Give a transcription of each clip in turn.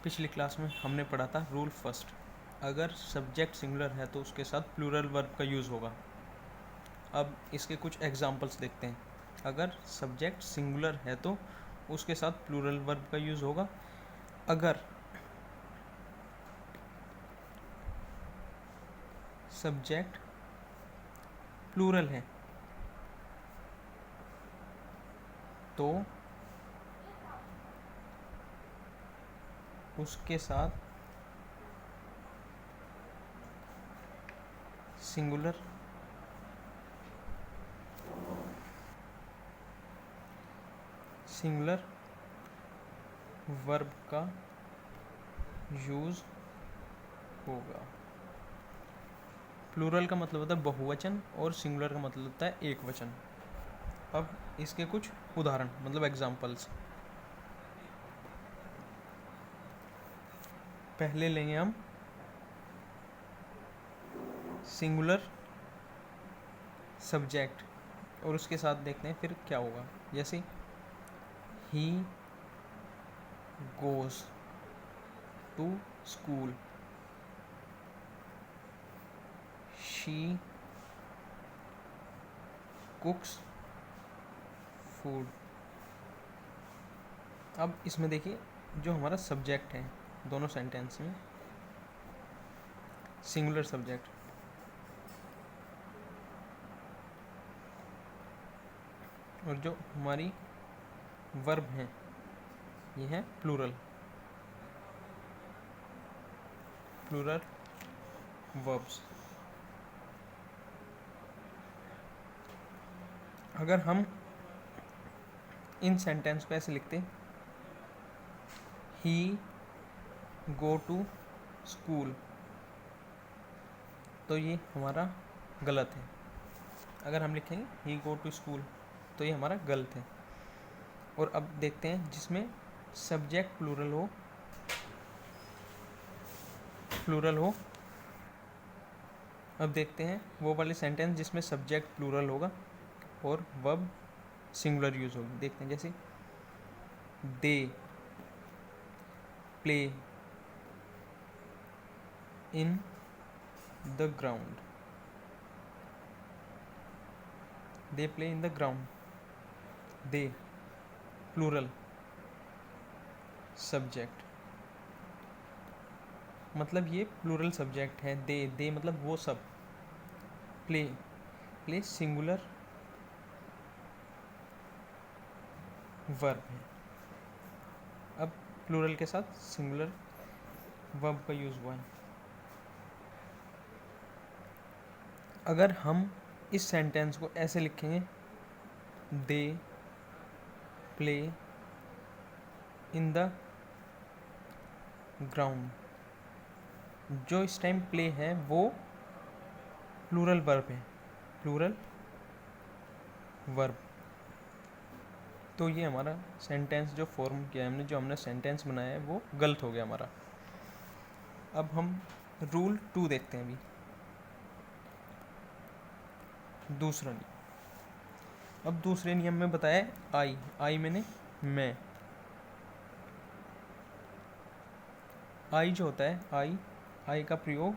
पिछली क्लास में हमने पढ़ा था रूल फर्स्ट, अगर सब्जेक्ट सिंगुलर है तो उसके साथ प्लूरल वर्ब का यूज़ होगा। अब इसके कुछ एग्जांपल्स देखते हैं। अगर सब्जेक्ट सिंगुलर है तो उसके साथ प्लूरल वर्ब का यूज़ होगा। अगर सब्जेक्ट प्लूरल है तो उसके साथ सिंगुलर वर्ब का यूज़ होगा। प्लूरल का मतलब होता है बहुवचन और सिंगुलर का मतलब होता है एक वचन। अब इसके कुछ उदाहरण मतलब एग्जांपल्स पहले लेंगे हम सिंगुलर सब्जेक्ट और उसके साथ देखते हैं फिर क्या होगा। जैसे ही goes to school, she cooks food. अब इसमें देखिए जो हमारा सब्जेक्ट है दोनों सेंटेंस में सिंगुलर सब्जेक्ट, और जो हमारी वर्ब हैं ये है प्लूरल वर्ब्स। अगर हम इन सेंटेंस को ऐसे लिखते ही गो टू स्कूल तो ये हमारा गलत है। अगर हम लिखेंगे ही गो टू स्कूल तो ये हमारा गलत है। और अब देखते हैं जिसमें सब्जेक्ट प्लूरल हो। अब देखते हैं वो वाले सेंटेंस जिसमें सब्जेक्ट प्लूरल होगा और वर्ब सिंगुलर यूज होगी। देखते हैं जैसे they play in the ground, they play in the ground, they plural subject, मतलब ये प्लूरल सब्जेक्ट है। दे मतलब वो सब, प्ले सिंगुलर वर्ब है। अब प्लूरल के साथ सिंगुलर वर्ब का यूज़ हुआ है। अगर हम इस सेंटेंस को ऐसे लिखेंगे दे प्ले इन द ग्राउंड, जो इस टाइम प्ले है वो प्लूरल वर्ब। तो ये हमारा सेंटेंस जो फॉर्म किया है हमने, जो हमने सेंटेंस बनाया है वो गलत हो गया हमारा। अब हम रूल 2 देखते हैं। अभी दूसरा नियम। अब दूसरे नियम में बताया आई मैंने मैं। आई जो होता है आई का प्रयोग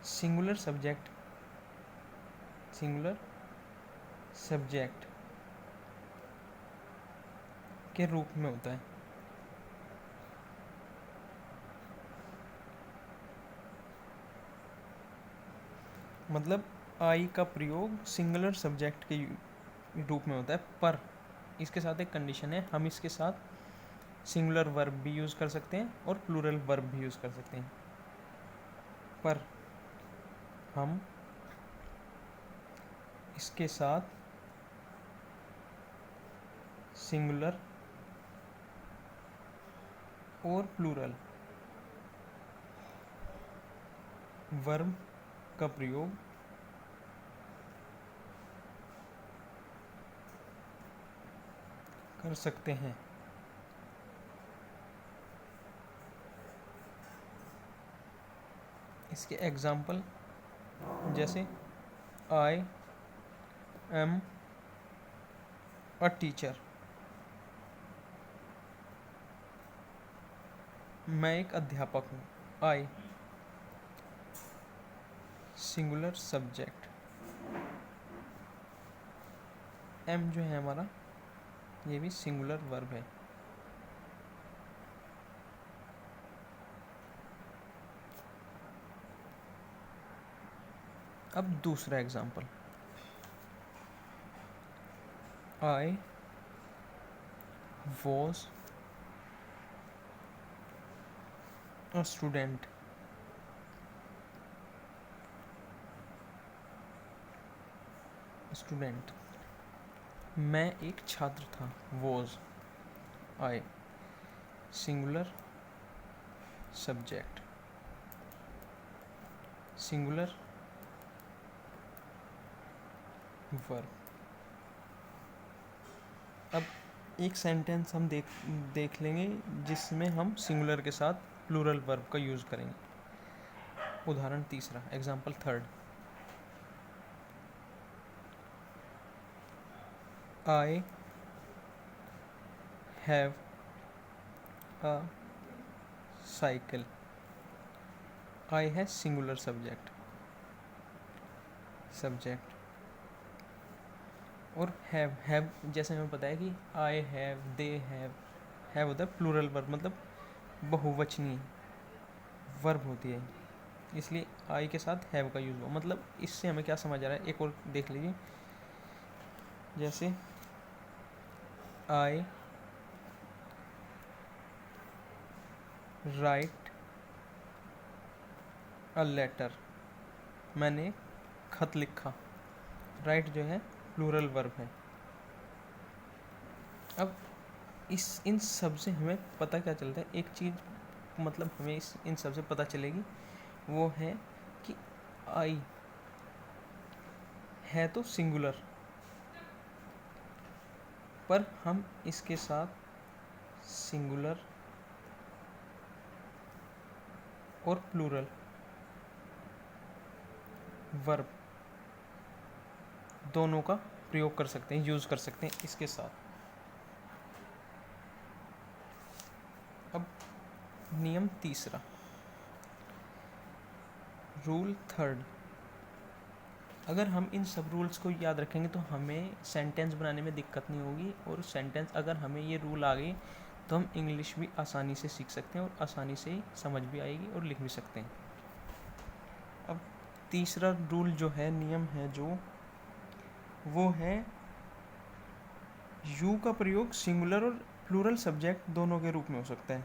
सिंगुलर सब्जेक्ट के रूप में होता है। मतलब आई का प्रयोग सिंगुलर सब्जेक्ट के रूप में होता है, पर इसके साथ एक कंडीशन है, हम इसके साथ सिंगुलर वर्ब भी यूज़ कर सकते हैं और प्लूरल वर्ब भी यूज़ कर सकते हैं। पर हम इसके साथ सिंगुलर और प्लूरल वर्ब का प्रयोग कर सकते हैं। इसके एग्जाम्पल जैसे आई एम अ टीचर, मैं एक अध्यापक हूँ। आई सिंगुलर सब्जेक्ट, एम जो है हमारा ये भी सिंगुलर वर्ब है। अब दूसरा example, I was a student, student, मैं एक छात्र था। Was, I singular subject, singular verb. अब एक सेंटेंस हम देख लेंगे जिसमें हम सिंगुलर के साथ प्लूरल वर्ब का यूज़ करेंगे। उदाहरण तीसरा, example third, I have a cycle, I है सिंगुलर सब्जेक्ट, और हैव जैसे हमें पता है कि आई हैव, दे हैव होता है प्लूरल वर्ब, मतलब बहुवचनीय वर्ब होती है, इसलिए आई के साथ हैव का यूज़ हुआ। मतलब इससे हमें क्या समझ आ रहा है, एक और देख लीजिए, जैसे आई राइट अ लेटर, मैंने खत लिखा। राइट जो है प्लूरल वर्ब है। अब इन सब से हमें पता क्या चलता है, एक चीज़ मतलब हमें इन सब से पता चलेगी, वो है कि आई है तो सिंगुलर, पर हम इसके साथ सिंगुलर और प्लूरल वर्ब दोनों का प्रयोग कर सकते हैं, यूज़ कर सकते हैं इसके साथ। अब नियम तीसरा, रूल थर्ड, अगर हम इन सब रूल्स को याद रखेंगे तो हमें सेंटेंस बनाने में दिक्कत नहीं होगी, और सेंटेंस अगर हमें ये रूल आ गए तो हम इंग्लिश भी आसानी से सीख सकते हैं और आसानी से ही समझ भी आएगी और लिख भी सकते हैं। अब तीसरा रूल जो है, नियम है जो, वो है यू का प्रयोग सिंगुलर और प्लूरल सब्जेक्ट दोनों के रूप में हो सकता है।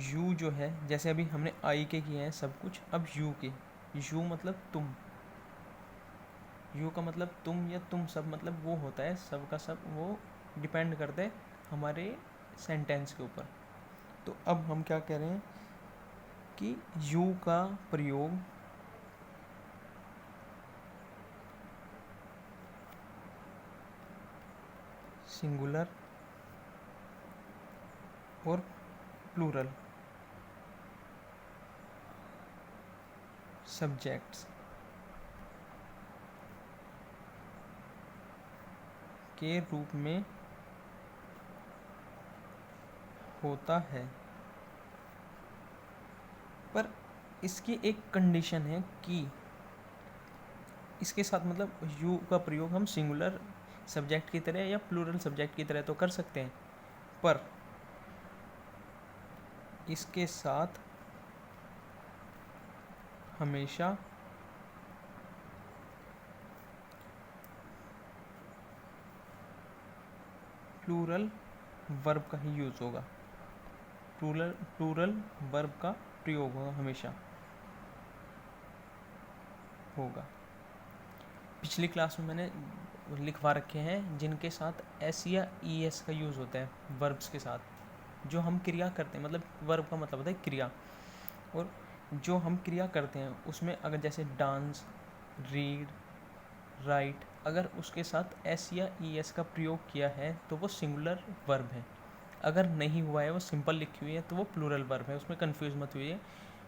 यू जो है, जैसे अभी हमने आई के किए हैं सब कुछ, अब यू के, यू मतलब तुम, यू का मतलब तुम या तुम सब, मतलब वो होता है सब का सब, वो डिपेंड करता है हमारे सेंटेंस के ऊपर। तो अब हम क्या कह रहे हैं कि यू का प्रयोग सिंगुलर और प्लूरल सब्जेक्ट्स के रूप में होता है, पर इसकी एक कंडीशन है कि इसके साथ, मतलब यू का प्रयोग हम सिंगुलर सब्जेक्ट की तरह या प्लूरल सब्जेक्ट की तरह तो कर सकते हैं, पर इसके साथ हमेशा प्लूरल वर्ब का ही यूज़ होगा, प्लूरल वर्ब का प्रयोग होगा, हमेशा होगा। पिछली क्लास में मैंने लिखवा रखे हैं जिनके साथ एस या ई एस का यूज़ होता है वर्ब्स के साथ, जो हम क्रिया करते हैं, मतलब वर्ब का मतलब होता है क्रिया, और जो हम क्रिया करते हैं उसमें अगर जैसे डांस, रीड, राइट, अगर उसके साथ एस या ई एस का प्रयोग किया है तो वो सिंगुलर वर्ब है। अगर नहीं हुआ है, वो सिंपल लिखी हुई है, तो वो प्लूरल वर्ब है। उसमें कंफ्यूज मत हुई है,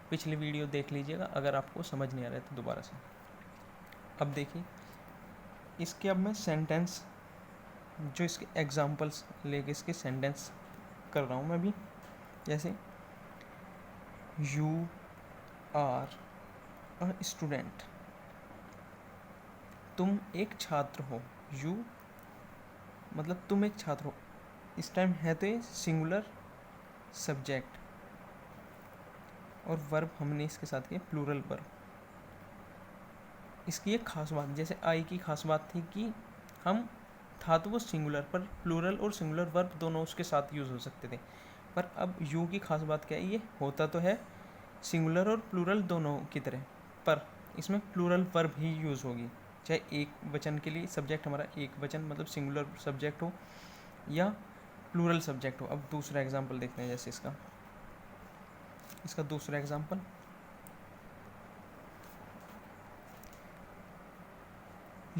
पिछली वीडियो देख लीजिएगा अगर आपको समझ नहीं आ रहा है तो दोबारा से। अब देखिए, इसके अब मैं सेंटेंस, जो इसके एग्जांपल्स लेके इसके सेंटेंस कर रहा हूँ मैं अभी। जैसे यू आर अ स्टूडेंट, तुम एक छात्र हो। यू मतलब तुम एक छात्र हो, इस टाइम है तो ये सिंगुलर सब्जेक्ट, और वर्ब हमने इसके साथ किया प्लूरल वर्ब। इसकी एक खास बात, जैसे आई की खास बात थी कि हम था तो वो सिंगुलर, पर प्लूरल और सिंगुलर वर्ब दोनों उसके साथ यूज़ हो सकते थे। पर अब यू की खास बात क्या है, ये होता तो है सिंगुलर और प्लूरल दोनों की तरह, पर इसमें प्लूरल वर्ब ही यूज़ होगी। चाहे एक वचन के लिए सब्जेक्ट हमारा एक वचन मतलब सिंगुलर सब्जेक्ट हो या प्लूरल सब्जेक्ट हो। अब दूसरा एग्जांपल देखते हैं, जैसे इसका दूसरा एग्जांपल,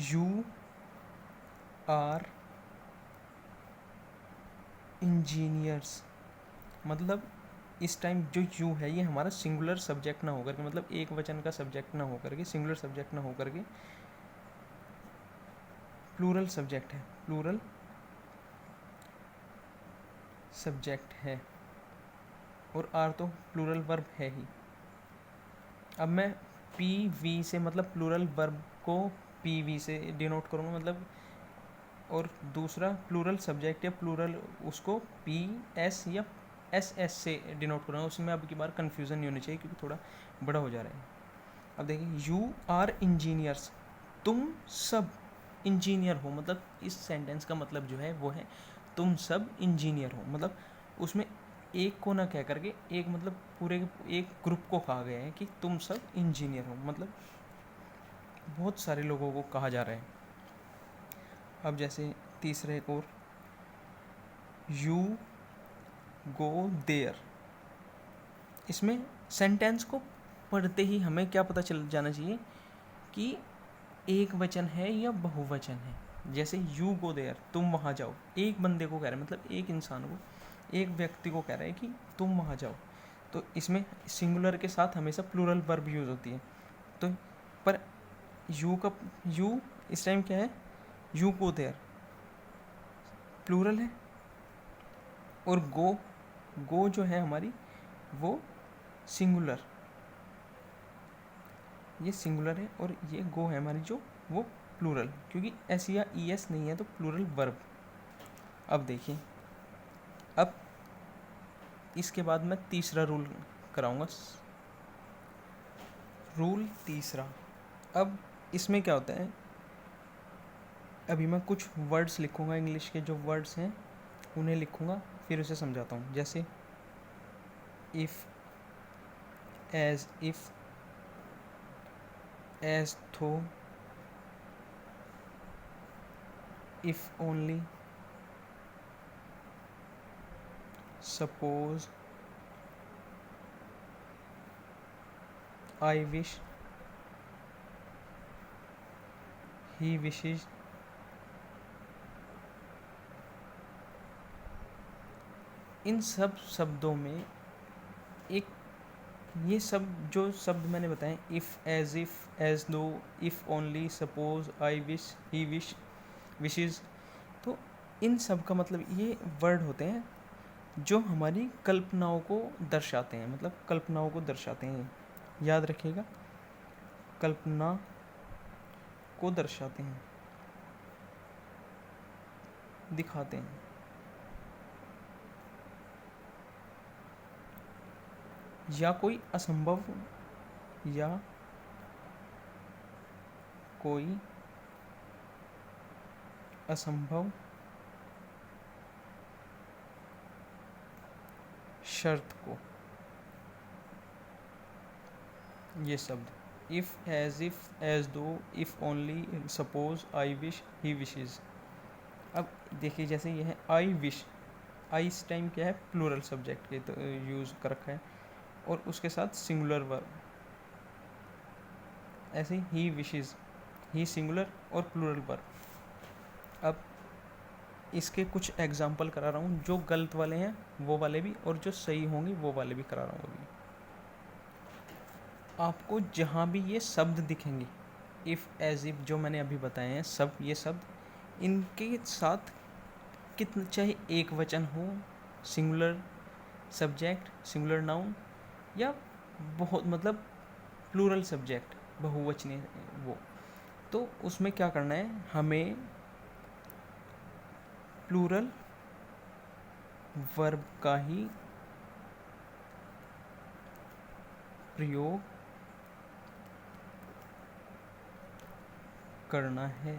यू आर इंजीनियर्स। मतलब इस टाइम जो यू है ये हमारा सिंगुलर सब्जेक्ट ना होकर के, मतलब एक वचन का सब्जेक्ट ना होकर के, सिंगुलर सब्जेक्ट ना होकर के प्लूरल सब्जेक्ट है, प्लूरल सब्जेक्ट है, और आर तो प्लूरल वर्ब है ही। अब मैं पी वी से मतलब प्लूरल वर्ब को पी वी से डिनोट करूँगा, मतलब, और दूसरा प्लूरल सब्जेक्ट या प्लूरल उसको पी एस या एस एस से डिनोट करूँगा। उसमें अब की बार कन्फ्यूज़न नहीं होनी चाहिए क्योंकि थोड़ा बड़ा हो जा रहा है। अब देखिए, यू आर इंजीनियर्स, तुम सब इंजीनियर हो। मतलब इस सेंटेंस का मतलब जो है वो है तुम सब इंजीनियर हो। मतलब उसमें एक को ना कह करके एक मतलब पूरे एक ग्रुप को कहा गया है कि तुम सब इंजीनियर हो, मतलब बहुत सारे लोगों को कहा जा रहा है। अब जैसे तीसरा एक और, यू गो देयर। इसमें सेंटेंस को पढ़ते ही हमें क्या पता चल जाना चाहिए कि एक वचन है या बहुवचन है। जैसे यू गो देयर, तुम वहाँ जाओ, एक बंदे को कह रहा है, मतलब एक इंसान को, एक व्यक्ति को कह रहा है कि तुम वहाँ जाओ। तो इसमें सिंगुलर के साथ हमेशा प्लूरल वर्ब यूज़ होती है। तो पर यू इस टाइम क्या है, यू गो देयर प्लूरल है, और गो जो है हमारी वो सिंगुलर, ये सिंगुलर है, और ये गो है हमारी जो वो प्लूरल, क्योंकि एस या ई एस नहीं है तो प्लूरल वर्ब। अब देखिए, अब इसके बाद मैं तीसरा रूल कराऊंगा, रूल तीसरा। अब इसमें क्या होता है, अभी मैं कुछ वर्ड्स लिखूंगा, इंग्लिश के जो वर्ड्स हैं उन्हें लिखूंगा, फिर उसे समझाता हूँ। जैसे if, as if, as though, if only, suppose, I wish, he wishes, इन सब शब्दों में एक, ये सब जो शब्द मैंने बताए, इफ़, एज दो, if only, suppose, I wish, he wish, wishes, तो इन सब का मतलब ये वर्ड होते हैं जो हमारी कल्पनाओं को दर्शाते हैं, मतलब कल्पनाओं को दर्शाते हैं। याद रखिएगा, कल्पना को दर्शाते हैं, दिखाते हैं। या कोई असंभव, या कोई असंभव शर्त को, ये शब्द इफ़, एज दो, if only, suppose, I wish, he wishes. अब देखिए, जैसे ये है आई विश, आई इस टाइम क्या है, प्लूरल सब्जेक्ट के तो यूज़ कर रखा है, और उसके साथ सिंगुलर वर्ब। ऐसे ही विशेज, ही सिंगुलर और प्लूरल वर्ब। अब इसके कुछ एग्जाम्पल करा रहा हूँ, जो गलत वाले हैं वो वाले भी, और जो सही होंगे वो वाले भी करा रहा हूँ अभी। आपको जहाँ भी ये शब्द दिखेंगे इफ़, एज इफ जो मैंने अभी बताए हैं सब, ये शब्द इनके साथ कितना चाहे एक वचन हो, सिंगुलर सब्जेक्ट, सिंगुलर नाउन, या बहुत मतलब प्लूरल सब्जेक्ट, बहुवचनीय वो, तो उसमें क्या करना है, हमें प्लूरल वर्ब का ही प्रयोग करना है।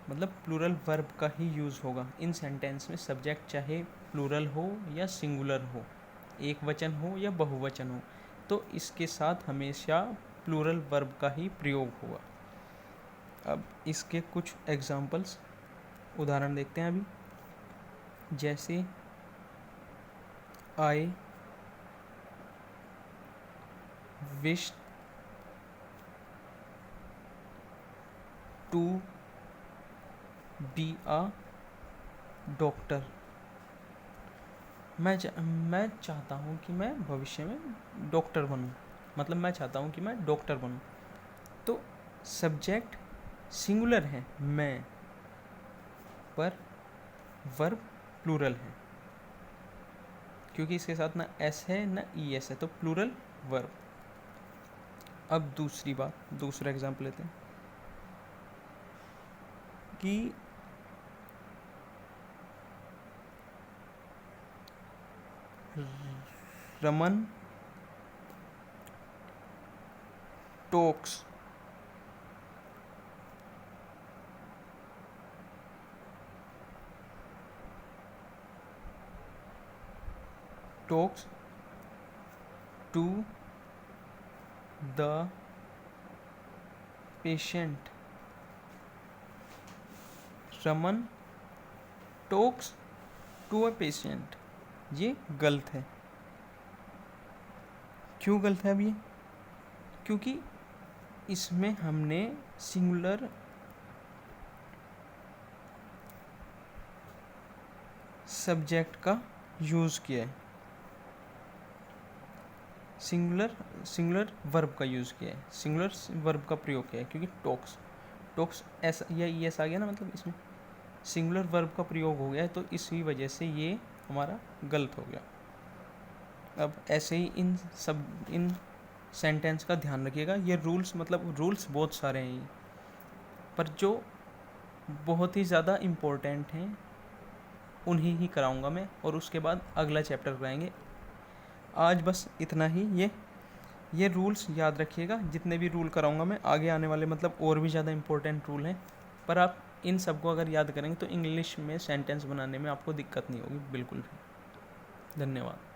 मतलब प्लूरल वर्ब का ही यूज़ होगा इन सेंटेंस में, सब्जेक्ट चाहे प्लूरल हो या सिंगुलर हो, एक वचन हो या बहुवचन हो, तो इसके साथ हमेशा प्लूरल वर्ब का ही प्रयोग होगा। अब इसके कुछ एग्जांपल्स, उदाहरण देखते हैं अभी। जैसे I wish to be a doctor. मैं चाहता हूँ कि मैं भविष्य में डॉक्टर बनूँ, मतलब मैं चाहता हूँ कि मैं डॉक्टर बनूँ। तो सब्जेक्ट सिंगुलर है मैं, पर वर्ब प्लूरल है, क्योंकि इसके साथ ना एस है ना ई एस है, तो प्लूरल वर्ब। अब दूसरी बात, दूसरा एग्जाम्पल लेते हैं कि Raman talks to the patient. Raman talks to a patient, ये गलत है। क्यों गलत है अब ये? क्योंकि इसमें हमने सिंगुलर सब्जेक्ट का यूज़ किया है, सिंगुलर वर्ब का यूज़ किया है, सिंगुलर वर्ब का प्रयोग किया है, क्योंकि टॉक्स एस या ई एस आ गया ना, मतलब इसमें सिंगुलर वर्ब का प्रयोग हो गया है, तो इसी वजह से ये हमारा गलत हो गया। अब ऐसे ही इन सेंटेंस का ध्यान रखिएगा। ये रूल्स, मतलब रूल्स बहुत सारे हैं ये, पर जो बहुत ही ज़्यादा इम्पोर्टेंट हैं उन्हीं ही कराऊंगा मैं, और उसके बाद अगला चैप्टर कराएंगे। आज बस इतना ही। ये रूल्स याद रखिएगा, जितने भी रूल कराऊंगा मैं आगे आने वाले, मतलब और भी ज़्यादा इम्पोर्टेंट रूल हैं, पर आप इन सबको अगर याद करेंगे तो इंग्लिश में सेंटेंस बनाने में आपको दिक्कत नहीं होगी बिल्कुल भी। धन्यवाद।